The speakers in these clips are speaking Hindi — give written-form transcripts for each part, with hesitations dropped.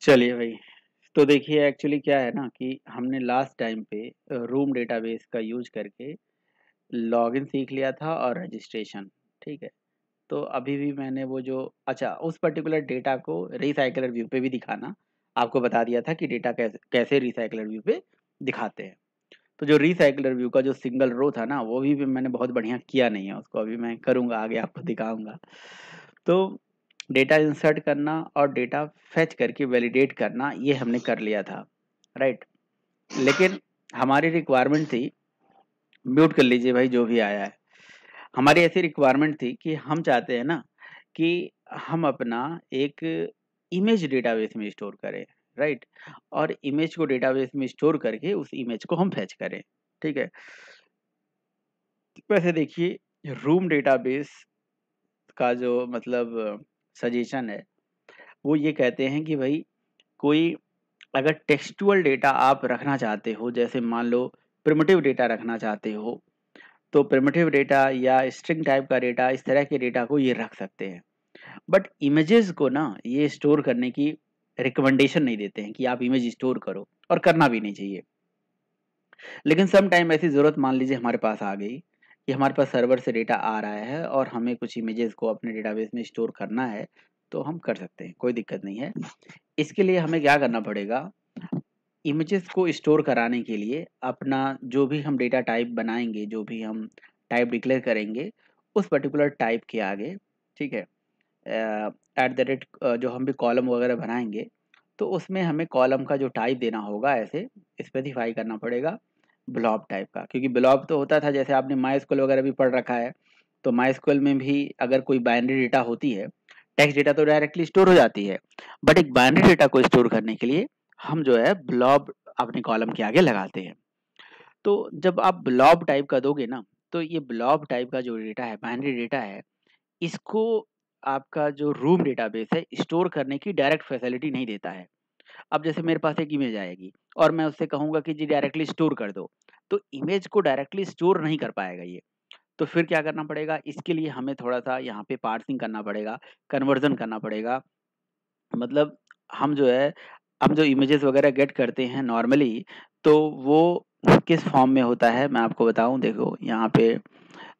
चलिए भाई। तो देखिए एक्चुअली क्या है ना कि हमने लास्ट टाइम पे रूम डेटाबेस का यूज करके लॉगिन सीख लिया था और रजिस्ट्रेशन। ठीक है। तो अभी भी मैंने वो जो अच्छा उस पर्टिकुलर डेटा को रिसाइकलर व्यू पे भी दिखाना आपको बता दिया था कि डेटा कैसे कैसे रिसाइकलर व्यू पे दिखाते हैं। तो जो रिसाइकलर व्यू का जो सिंगल रो था ना वो भी मैंने बहुत बढ़िया किया नहीं है, उसको अभी मैं करूँगा, आगे आपको दिखाऊँगा। तो डेटा इंसर्ट करना और डेटा फेच करके वैलिडेट करना ये हमने कर लिया था, राइट? लेकिन हमारी रिक्वायरमेंट थी, म्यूट कर लीजिए भाई जो भी आया है। हमारी ऐसी रिक्वायरमेंट थी कि हम चाहते हैं ना कि हम अपना एक इमेज डेटाबेस में स्टोर करें, राइट? और इमेज को डेटाबेस में स्टोर करके उस इमेज को हम फेच करें, ठीक है? वैसे देखिए रूम डेटाबेस का जो मतलब सजेशन है वो ये कहते हैं कि भाई कोई अगर टेक्सटुअल डेटा आप रखना चाहते हो, जैसे मान लो प्रिमिटिव डेटा रखना चाहते हो, तो प्रिमिटिव डेटा या स्ट्रिंग टाइप का डेटा, इस तरह के डेटा को ये रख सकते हैं। बट इमेजेस को ना ये स्टोर करने की रिकमेंडेशन नहीं देते हैं कि आप इमेज स्टोर करो, और करना भी नहीं चाहिए। लेकिन सम टाइम ऐसी ज़रूरत मान लीजिए हमारे पास आ गई कि हमारे पास सर्वर से डेटा आ रहा है और हमें कुछ इमेजेस को अपने डेटाबेस में स्टोर करना है, तो हम कर सकते हैं, कोई दिक्कत नहीं है। इसके लिए हमें क्या करना पड़ेगा, इमेजेस को स्टोर कराने के लिए अपना जो भी हम डेटा टाइप बनाएँगे, जो भी हम टाइप डिक्लेयर करेंगे, उस पर्टिकुलर टाइप के आगे, ठीक है? एट द रेट जो हम भी कॉलम वगैरह बनाएँगे, तो उसमें हमें कॉलम का जो टाइप देना होगा ऐसे स्पेसिफ़ाई करना पड़ेगा ब्लॉब टाइप का। क्योंकि ब्लॉब तो होता था, जैसे आपने मायस्क्वेल वगैरह भी पढ़ रखा है, तो मायस्क्वेल में भी अगर कोई बाइनरी डेटा होती है, टेक्स्ट डेटा तो डायरेक्टली स्टोर हो जाती है, बट एक बाइनरी डेटा को स्टोर करने के लिए हम जो है ब्लॉब अपने कॉलम के आगे लगाते हैं। तो जब आप ब्लॉब टाइप का दोगे ना, तो ये ब्लॉब टाइप का जो डेटा है, बाइनरी डेटा है, इसको आपका जो रूम डेटाबेस है स्टोर करने की डायरेक्ट फैसिलिटी नहीं देता है। अब जैसे मेरे पास एक इमेज आएगी और मैं उससे कहूँगा कि जी डायरेक्टली स्टोर कर दो, तो इमेज को डायरेक्टली स्टोर नहीं कर पाएगा ये। तो फिर क्या करना पड़ेगा, इसके लिए हमें थोड़ा-सा यहाँ पे पार्सिंग करना पड़ेगा, कन्वर्जन करना पड़ेगा। मतलब हम जो है, हम जो इमेजेस वगैरह गेट करते हैं नॉर्मली, तो वो किस फॉर्म में होता है मैं आपको बताऊँ। देखो यहाँ पे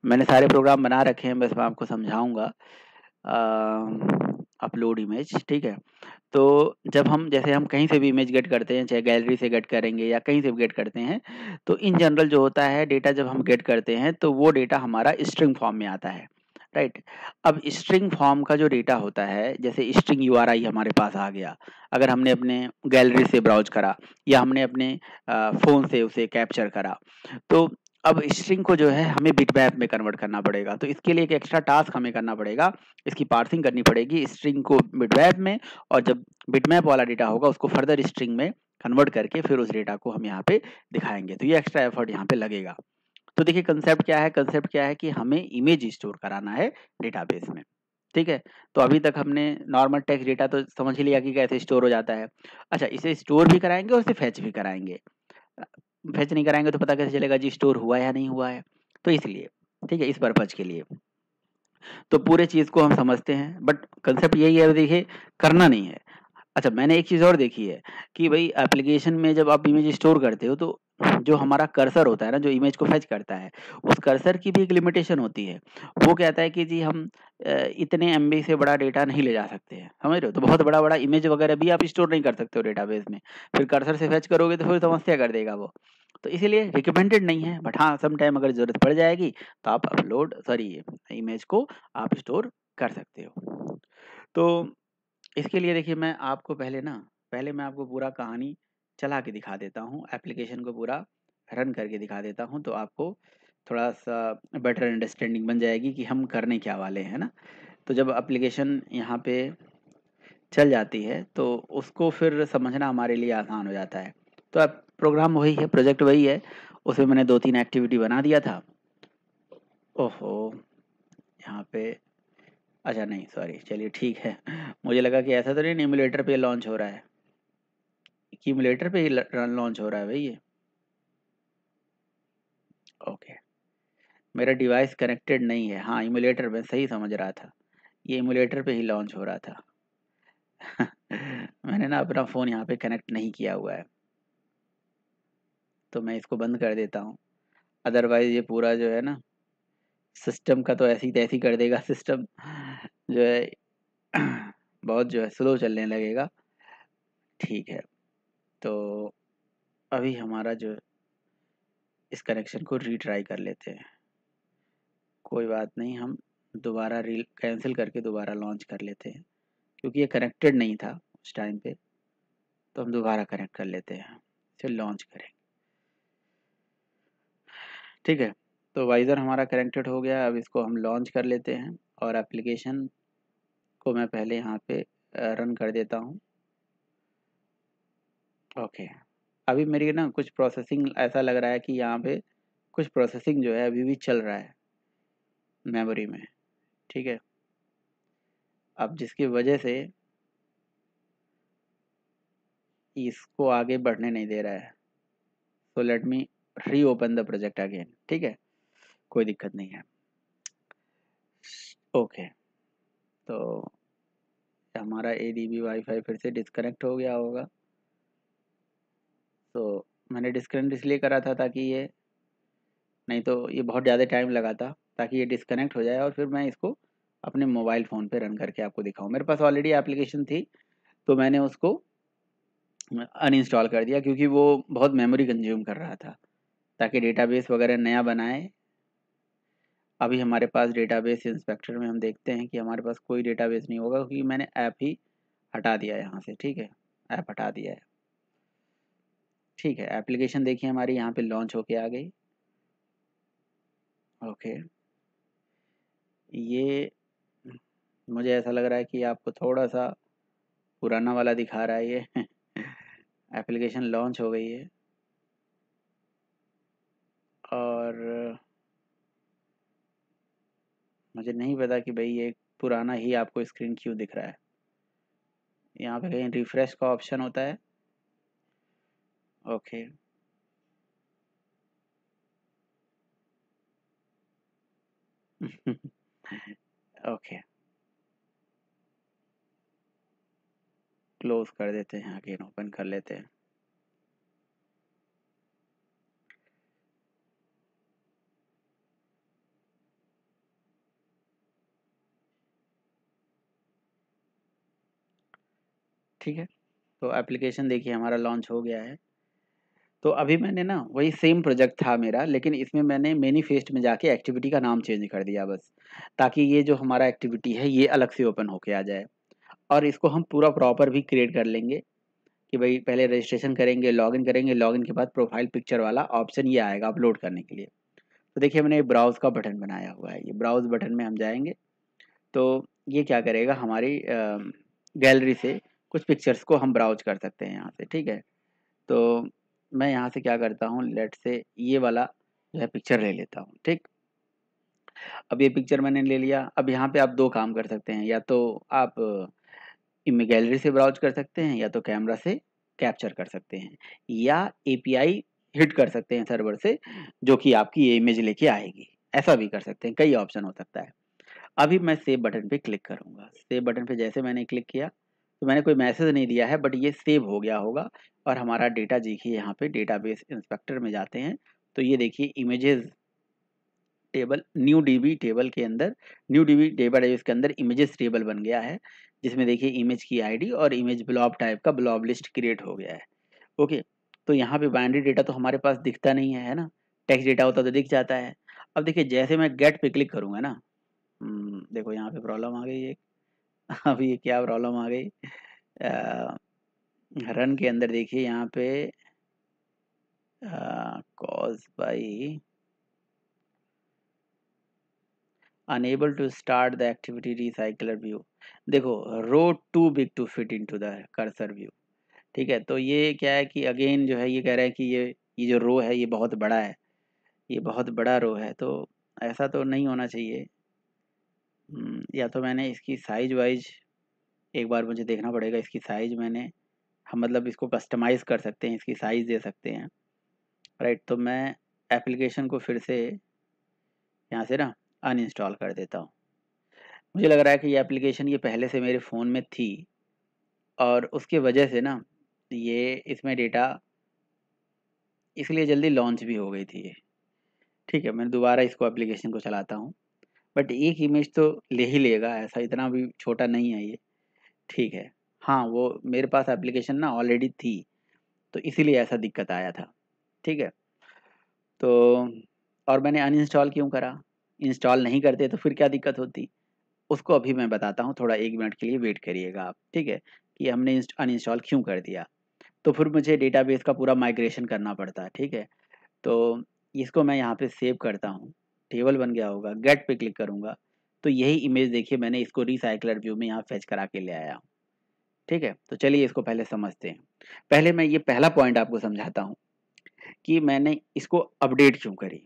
मैंने सारे प्रोग्राम बना रखे हैं, बस मैं आपको समझाऊँगा। अपलोड इमेज, ठीक है? तो जब हम जैसे हम कहीं से भी इमेज गेट करते हैं, चाहे गैलरी से गेट करेंगे या कहीं से भी गेट करते हैं, तो इन जनरल जो होता है डेटा, जब हम गेट करते हैं तो वो डेटा हमारा स्ट्रिंग फॉर्म में आता है, राइट? अब स्ट्रिंग फॉर्म का जो डेटा होता है, जैसे स्ट्रिंग यूआरआई हमारे पास आ गया, अगर हमने अपने गैलरी से ब्राउज़ करा या हमने अपने फ़ोन से उसे कैप्चर करा, तो अब स्ट्रिंग को जो है हमें बिटमैप में कन्वर्ट करना पड़ेगा। तो इसके लिए एक एक्स्ट्रा टास्क हमें करना पड़ेगा, इसकी पार्सिंग करनी पड़ेगी स्ट्रिंग को बिटमैप में, और जब बिटमैप वाला डेटा होगा उसको फर्दर स्ट्रिंग में कन्वर्ट करके फिर उस डेटा को हम यहाँ पे दिखाएँगे। तो ये एक्स्ट्रा एफर्ट यहाँ पे लगेगा। तो देखिए कंसेप्ट क्या है कि हमें इमेज स्टोर कराना है डेटाबेस में, ठीक है? तो अभी तक हमने नॉर्मल टेक्स्ट डेटा तो समझ ही लिया कि कैसे स्टोर हो जाता है। अच्छा, इसे स्टोर भी कराएँगे और इसे फेच भी कराएँगे। अ, फेच नहीं कराएँगे तो पता कैसे चलेगा जी स्टोर हुआ है या नहीं हुआ है? तो इसलिए, ठीक है? इस पर्पज़ के लिए। तो पूरे चीज़ को हम समझते हैं, बट कंसेप्ट यही है, देखिए करना नहीं है। अच्छा, मैंने एक चीज़ और देखी है कि भई एप्लीकेशन में जब आप इमेज स्टोर करते हो, तो जो हमारा कर्सर होता है ना, जो इमेज को फेच करता है, उस कर्सर की भी एक लिमिटेशन होती है। वो कहता है कि जी हम इतने एमबी से बड़ा डेटा नहीं ले जा सकते हैं, समझ रहे हो? तो बहुत बड़ा-बड़ा इमेज वगैरह भी आप स्टोर नहीं कर सकते हो डेटाबेस में। फिर कर्सर से फेच करोगे तो फिर समस्या कर देगा वो। तो इसीलिए रिकमेंडेड नहीं है, बट हाँ, सम टाइम अगर ज़रूरत पड़ जाएगी तो आप इमेज को आप स्टोर कर सकते हो। तो इसके लिए देखिए पहले मैं आपको पूरा कहानी चला के दिखा देता हूँ, एप्लीकेशन को पूरा रन करके दिखा देता हूँ, तो आपको थोड़ा-सा बेटर अंडरस्टैंडिंग बन जाएगी कि हम करने क्या वाले हैं, है ना? तो जब एप्लीकेशन यहाँ पे चल जाती है, तो उसको फिर समझना हमारे लिए आसान हो जाता है। तो अब प्रोग्राम वही है, प्रोजेक्ट वही है, उसमें मैंने 2-3 एक्टिविटी बना दिया था। ओहो! यहाँ पे अच्छा नहीं, सॉरी, चलिए ठीक है। मुझे लगा कि ऐसा तो नहीं इम्यूलेटर पे लॉन्च हो रहा है। इम्यूलेटर पे ही लॉन्च हो रहा है भाई ये। ओके, मेरा डिवाइस कनेक्टेड नहीं है। हाँ, इम्यूलेटर मैं सही समझ रहा था, ये इम्यूलेटर पे ही लॉन्च हो रहा था। मैंने ना अपना फ़ोन यहाँ पे कनेक्ट नहीं किया हुआ है, तो मैं इसको बंद कर देता हूँ। अदरवाइज़ ये पूरा जो है ना सिस्टम का तो ऐसी तैसी कर देगा, सिस्टम जो है बहुत जो है स्लो चलने लगेगा। ठीक है, तो अभी हमारा जो इस कनेक्शन को रीट्राई कर लेते हैं। कोई बात नहीं, हम दोबारा री कैंसिल करके दोबारा लॉन्च कर लेते हैं, क्योंकि ये कनेक्टेड नहीं था उस टाइम पे, तो हम दोबारा कनेक्ट कर लेते हैं, फिर लॉन्च करें। ठीक है, तो वाइज़र हमारा कनेक्टेड हो गया। अब इसको हम लॉन्च कर लेते हैं और एप्लीकेशन को मैं पहले यहाँ पे रन कर देता हूँ। ओके, अभी मेरी ना कुछ प्रोसेसिंग ऐसा लग रहा है कि यहाँ पे कुछ प्रोसेसिंग जो है अभी भी चल रहा है मेमोरी में। ठीक है, अब जिसकी वजह से इसको आगे बढ़ने नहीं दे रहा है। सो लेट मी री ओपन द प्रोजेक्ट अगेन। ठीक है, कोई दिक्कत नहीं है। ओके, तो हमारा ADB वाईफाई फिर से डिस्कनेक्ट हो गया होगा। तो मैंने डिस्कनेक्ट इसलिए करा था ताकि ये, नहीं तो ये बहुत ज़्यादा टाइम लगा था, ताकि ये डिस्कनेक्ट हो जाए और फिर मैं इसको अपने मोबाइल फ़ोन पे रन करके आपको दिखाऊं। मेरे पास ऑलरेडी एप्लीकेशन थी, तो मैंने उसको अनइंस्टॉल कर दिया, क्योंकि वो बहुत मेमोरी कंज्यूम कर रहा था, ताकि डेटाबेस वगैरह नया बनाए। अभी हमारे पास डेटाबेस इंस्पेक्टर में हम देखते हैं कि हमारे पास कोई डेटाबेस नहीं होगा, क्योंकि मैंने ऐप ही हटा दिया है यहाँ से। ठीक है, ऐप हटा दिया है। ठीक है, एप्लीकेशन देखिए हमारी यहाँ पे लॉन्च होके आ गई। ओके, ये मुझे ऐसा लग रहा है कि आपको थोड़ा सा पुराना वाला दिखा रहा है ये एप्लीकेशन लॉन्च हो गई है और मुझे नहीं पता कि भाई ये पुराना ही आपको स्क्रीन क्यों दिख रहा है। यहाँ पे कहीं रिफ्रेश का ऑप्शन होता है। ओके, ओके, क्लोज कर देते हैं, अगेन ओपन कर लेते हैं। ठीक है, तो एप्लीकेशन देखिए हमारा लॉन्च हो गया है। तो अभी मैंने ना वही सेम प्रोजेक्ट था मेरा, लेकिन इसमें मैंने मैनिफेस्ट में जाके एक्टिविटी का नाम चेंज कर दिया बस, ताकि ये जो हमारा एक्टिविटी है ये अलग से ओपन होके आ जाए। और इसको हम पूरा प्रॉपर भी क्रिएट कर लेंगे कि भाई पहले रजिस्ट्रेशन करेंगे, लॉगिन करेंगे, लॉगिन के बाद प्रोफाइल पिक्चर वाला ऑप्शन ये आएगा अपलोड करने के लिए। तो देखिए मैंने ब्राउज़ का बटन बनाया हुआ है, ये ब्राउज़ बटन में हम जाएँगे, तो ये क्या करेगा, हमारी गैलरी से कुछ पिक्चर्स को हम ब्राउज़ कर सकते हैं यहाँ से। ठीक है, तो मैं यहाँ से क्या करता हूँ, लेट्स से ये वाला जो है पिक्चर ले लेता हूँ। ठीक, अब ये पिक्चर मैंने ले लिया। अब यहाँ पे आप 2 काम कर सकते हैं, या तो आप इमेज गैलरी से ब्राउज़ कर सकते हैं, या तो कैमरा से कैप्चर कर सकते हैं, या एपीआई हिट कर सकते हैं सर्वर से, जो कि आपकी ये इमेज लेके आएगी। ऐसा भी कर सकते हैं, कई ऑप्शन हो सकता है। अभी मैं सेव बटन पे क्लिक करूँगा। सेव बटन पे जैसे मैंने क्लिक किया, तो मैंने कोई मैसेज नहीं दिया है, बट ये सेव हो गया होगा और हमारा डेटा देखिए यहाँ पे डेटाबेस इंस्पेक्टर में जाते हैं, तो ये देखिए images table, new dB table के अंदर, न्यू डीबी डेटाबेस के अंदर इमेजेस टेबल बन गया है, जिसमें देखिए इमेज की आईडी और इमेज ब्लॉब टाइप का ब्लॉब लिस्ट क्रिएट हो गया है। ओके, तो यहाँ पे बाइनरी डेटा तो हमारे पास दिखता नहीं है, है ना? टेक्स्ट डेटा होता तो दिख जाता है। अब देखिए जैसे मैं गेट पे क्लिक करूँगा ना, देखो यहाँ पे प्रॉब्लम आ गई एक। अब ये क्या प्रॉब्लम आ गई, अ, रन के अंदर देखिए यहाँ पे cause by unable to start the activity recycler view. देखो, row too big to fit into the cursor view. ठीक है, तो ये क्या है कि अगेन जो है ये कह रहा है कि ये जो रो है ये बहुत बड़ा है, ये बहुत बड़ा रो है, तो ऐसा तो नहीं होना चाहिए। या तो मैंने इसकी साइज वाइज एक बार मुझे देखना पड़ेगा, इसकी साइज मैंने, हम मतलब इसको कस्टमाइज़ कर सकते हैं, इसकी साइज़ दे सकते हैं, राइट? तो मैं एप्लीकेशन को फिर से यहाँ से ना अनइंस्टॉल कर देता हूँ। मुझे लग रहा है कि ये एप्लीकेशन ये पहले से मेरे फ़ोन में थी और उसके वजह से ना ये इसमें डेटा इसलिए जल्दी लॉन्च भी हो गई थी ये। ठीक है, मैं दोबारा इसको एप्लीकेशन को चलाता हूँ, बट एक इमेज तो ले ही लेगा, ऐसा इतना भी छोटा नहीं है ये। ठीक है, हाँ, वो मेरे पास एप्लीकेशन ना ऑलरेडी थी, तो इसीलिए ऐसा दिक्कत आया था। ठीक है, तो और मैंने अनइंस्टॉल क्यों करा? इंस्टॉल नहीं करते तो फिर क्या दिक्कत होती? उसको अभी मैं बताता हूँ, थोड़ा 1 मिनट के लिए वेट करिएगा आप, ठीक है? कि हमने अनइंस्टॉल क्यों कर दिया। तो फिर मुझे डेटाबेस का पूरा माइग्रेशन करना पड़ता है, ठीक है? तो इसको मैं यहाँ पे सेव करता हूँ, टेबल बन गया होगा, गेट पे क्लिक करूँगा, तो यही इमेज देखिए मैंने इसको रिसाइक्लर व्यू में यहाँ फेच करा के ले आया हूँ, ठीक है? तो चलिए इसको पहले समझते हैं। पहले मैं ये पहला पॉइंट आपको समझाता हूँ कि मैंने इसको अपडेट क्यों करी।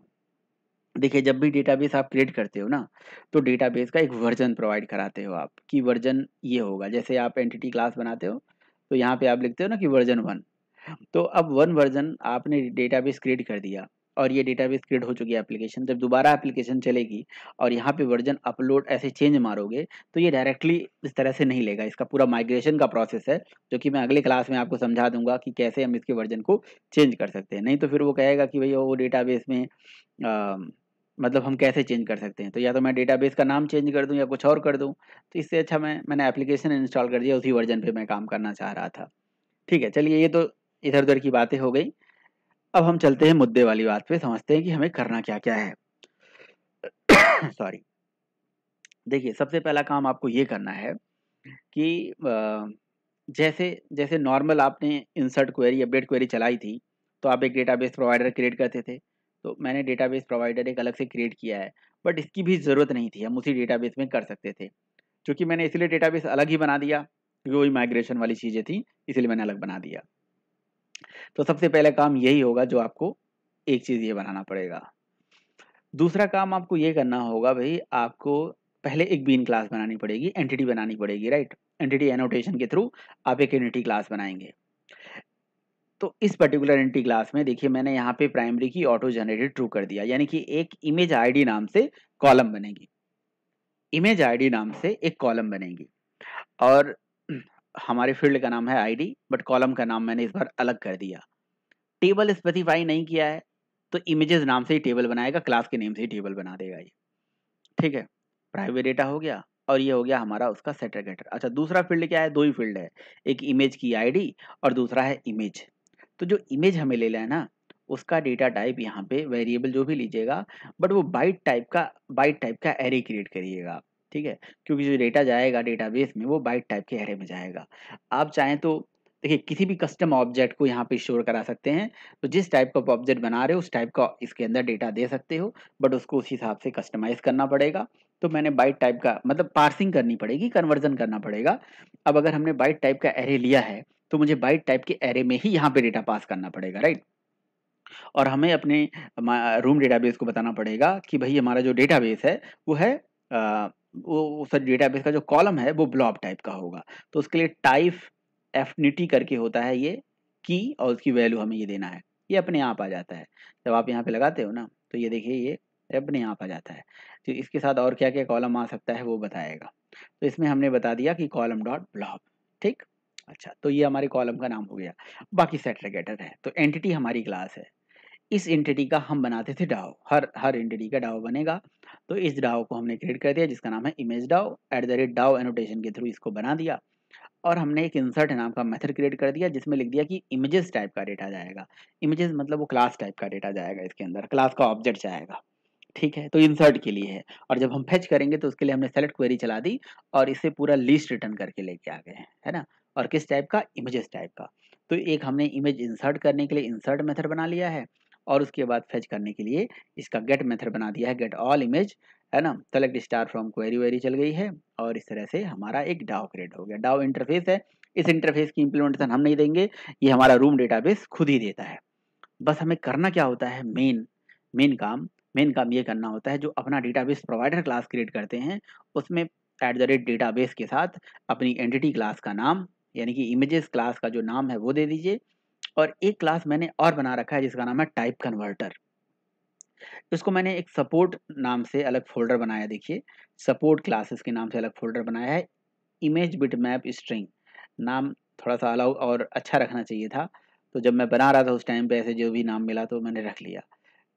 देखिए, जब भी डेटाबेस आप क्रिएट करते हो ना, तो डेटाबेस का एक वर्जन प्रोवाइड कराते हो आप कि वर्जन ये होगा। जैसे आप एंटिटी क्लास बनाते हो, तो यहाँ पे आप लिखते हो ना कि वर्जन 1। तो अब 1 वर्जन आपने डेटाबेस क्रिएट कर दिया और ये डेटाबेस क्रिएट हो चुकी है एप्लीकेशन। जब दोबारा एप्लीकेशन चलेगी और यहाँ पे वर्जन अपलोड ऐसे चेंज मारोगे, तो ये डायरेक्टली इस तरह से नहीं लेगा। इसका पूरा माइग्रेशन का प्रोसेस है, जो कि मैं अगले क्लास में आपको समझा दूँगा कि कैसे हम इसके वर्जन को चेंज कर सकते हैं। नहीं तो फिर वो कहेगा कि भैया वो डेटाबेस में मतलब हम कैसे चेंज कर सकते हैं? तो या तो मैं डेटाबेस का नाम चेंज कर दूँ या कुछ और कर दूँ। तो इससे अच्छा मैंने एप्लीकेशन इंस्टॉल कर दिया, उसी वर्जन पे मैं काम करना चाह रहा था। ठीक है, चलिए ये तो इधर-उधर की बातें हो गई। अब हम चलते हैं मुद्दे वाली बात पे, समझते हैं कि हमें करना क्या-क्या है। सॉरी। देखिए, सबसे पहला काम आपको ये करना है कि जैसे जैसे नॉर्मल आपने इंसर्ट क्वेरी, अपडेट क्वेरी चलाई थी, तो आप एक डेटाबेस प्रोवाइडर क्रिएट करते थे। तो मैंने डेटाबेस प्रोवाइडर एक अलग से क्रिएट किया है, बट इसकी भी ज़रूरत नहीं थी, हम उसी डेटाबेस में कर सकते थे। क्योंकि मैंने इसलिए डेटाबेस अलग ही बना दिया, क्योंकि वही माइग्रेशन वाली चीज़ें थी, इसीलिए मैंने अलग बना दिया। तो सबसे पहले काम यही होगा जो आपको एक चीज़ ये बनाना पड़ेगा। दूसरा काम आपको ये करना होगा भई, आपको पहले एक बीन क्लास बनानी पड़ेगी, एंटिटी बनानी पड़ेगी, राइट? एंटिटी एनोटेशन के थ्रू आप एक एंटिटी क्लास बनाएँगे। तो इस पर्टिकुलर एंटिटी क्लास में देखिए मैंने यहाँ पे प्राइमरी की ऑटो जनरेटेड ट्रू कर दिया, यानी कि एक इमेज आईडी नाम से कॉलम बनेगी। इमेज आईडी नाम से एक कॉलम बनेगी और हमारे फील्ड का नाम है आईडी, बट कॉलम का नाम मैंने इस बार अलग कर दिया। टेबल स्पेसिफाई नहीं किया है, तो इमेजेस नाम से ही टेबल बनाएगा, क्लास के नेम से ही टेबल बना देगा ये। ठीक है? प्राइवेट डेटा हो गया और ये हो गया हमारा उसका सेटर गेटर। अच्छा, दूसरा फील्ड क्या है? 2 ही फील्ड है। एक इमेज की आईडी और दूसरा है इमेज। तो जो इमेज हमें लेना है ना, उसका डेटा टाइप यहाँ पे वेरिएबल जो भी लीजिएगा, बट वो बाइट टाइप का एरे क्रिएट करिएगा आप, ठीक है? क्योंकि जो डेटा जाएगा डेटाबेस में वो बाइट टाइप के एरे में जाएगा। आप चाहें तो देखिए किसी भी कस्टम ऑब्जेक्ट को यहाँ पे स्टोर करा सकते हैं, तो जिस टाइप का आप ऑब्जेक्ट बना रहे हो उस टाइप का इसके अंदर डेटा दे सकते हो, बट उसको उस हिसाब से कस्टमाइज़ करना पड़ेगा। तो मैंने बाइट टाइप का मतलब पार्सिंग करनी पड़ेगी, कन्वर्जन करना पड़ेगा। अब अगर हमने बाइट टाइप का एरे लिया है, तो मुझे बाइट टाइप के एरे में ही यहाँ पे डेटा पास करना पड़ेगा, राइट? और हमें अपने रूम डेटाबेस को बताना पड़ेगा कि भई हमारा जो डेटाबेस है वो है वो उस डेटाबेस का जो कॉलम है वो ब्लॉब टाइप का होगा। तो उसके लिए टाइप एफिनिटी करके होता है ये की और उसकी वैल्यू हमें ये देना है। ये अपने आप आ जाता है। जब आप यहाँ पे लगाते हो ना, तो ये देखिए ये अपने आप आ जाता है। तो इसके साथ और क्या-क्या कॉलम आ सकता है वो बताएगा। तो इसमें हमने बता दिया कि कॉलम डॉट ब्लॉब, ठीक? अच्छा, तो ये हमारे कॉलम का नाम हो गया। बाकी सेट रेगेटर है। तो एंटिटी हमारी क्लास है। इस एंटिटी का हम बनाते थे डाओ, हर एंटिटी का डाओ बनेगा। तो इस डाओ को हमने क्रिएट कर दिया जिसका नाम है इमेज डाओ, @डाओ एनोटेशन के थ्रू इसको बना दिया और हमने एक इंसर्ट नाम का मेथड क्रिएट कर दिया जिसमें लिख दिया कि इमेजेस टाइप का डेटा जाएगा। इमेजेस मतलब वो क्लास टाइप का डेटा जाएगा, इसके अंदर क्लास का ऑब्जेक्ट जाएगा। ठीक है, तो इंसर्ट के लिए है और जब हम फेच करेंगे तो उसके लिए हमने सेलेक्ट क्वेरी चला दी और इसे पूरा लिस्ट रिटर्न करके लेके आ गए हैं, है ना? और किस टाइप का? इमेजेस टाइप का। तो एक हमने इमेज इंसर्ट करने के लिए इंसर्ट मेथड बना लिया है और उसके बाद फेच करने के लिए इसका गेट मेथड बना दिया है, गेट ऑल इमेज, है ना? Select star from query very चल गई है और इस तरह से हमारा एक डाओ क्रिएट हो गया। डाओ इंटरफेस है, इस इंटरफेस की इम्प्लीमेंटेशन हम नहीं देंगे, ये हमारा रूम डेटाबेस खुद ही देता है। बस हमें करना क्या होता है, मेन काम मेन काम ये करना होता है, जो अपना डेटाबेस प्रोवाइडर क्लास क्रिएट करते हैं उसमें डेटाबेस के साथ अपनी एंटिटी क्लास का नाम, यानी कि इमेजेस क्लास का जो नाम है वो दे दीजिए और एक क्लास मैंने और बना रखा है जिसका नाम है टाइप कन्वर्टर। इसको मैंने एक सपोर्ट नाम से अलग फ़ोल्डर बनाया, देखिए सपोर्ट क्लासेस के नाम से अलग फ़ोल्डर बनाया है। इमेज बिटमैप स्ट्रिंग नाम थोड़ा सा अलाउ और अच्छा रखना चाहिए था। तो जब मैं बना रहा था उस टाइम पे ऐसे जो भी नाम मिला तो मैंने रख लिया।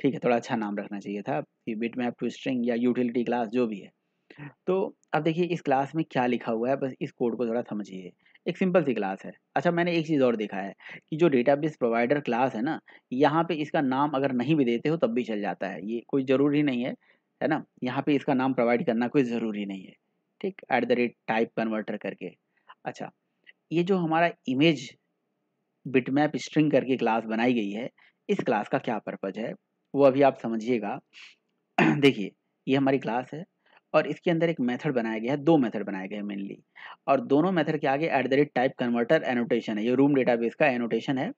ठीक है, थोड़ा अच्छा नाम रखना चाहिए था कि बिटमैप टू स्ट्रिंग या यूटिलिटी क्लास जो भी है। तो अब देखिए इस क्लास में क्या लिखा हुआ है, बस इस कोड को थोड़ा समझिए। एक सिंपल सी क्लास है। अच्छा, मैंने एक चीज़ और देखा है कि जो डेटाबेस प्रोवाइडर क्लास है ना, यहाँ पे इसका नाम अगर नहीं भी देते हो तब भी चल जाता है, ये कोई ज़रूरी नहीं है ना? यहाँ पे इसका नाम प्रोवाइड करना कोई ज़रूरी नहीं है, ठीक? At the rate type converter करके। अच्छा, ये जो हमारा इमेज बिटमैप स्ट्रिंग करके क्लास बनाई गई है, इस क्लास का क्या पर्पज़ है, वो अभी आप समझिएगा। देखिए, ये हमारी क्लास है और इसके अंदर एक मेथड बनाया गया है, 2 मेथड बनाए गए हैं मेनली, और दोनों मेथड के आगे at the rate type converter annotation है, ये रूम डेटाबेस का एनोटेशन है।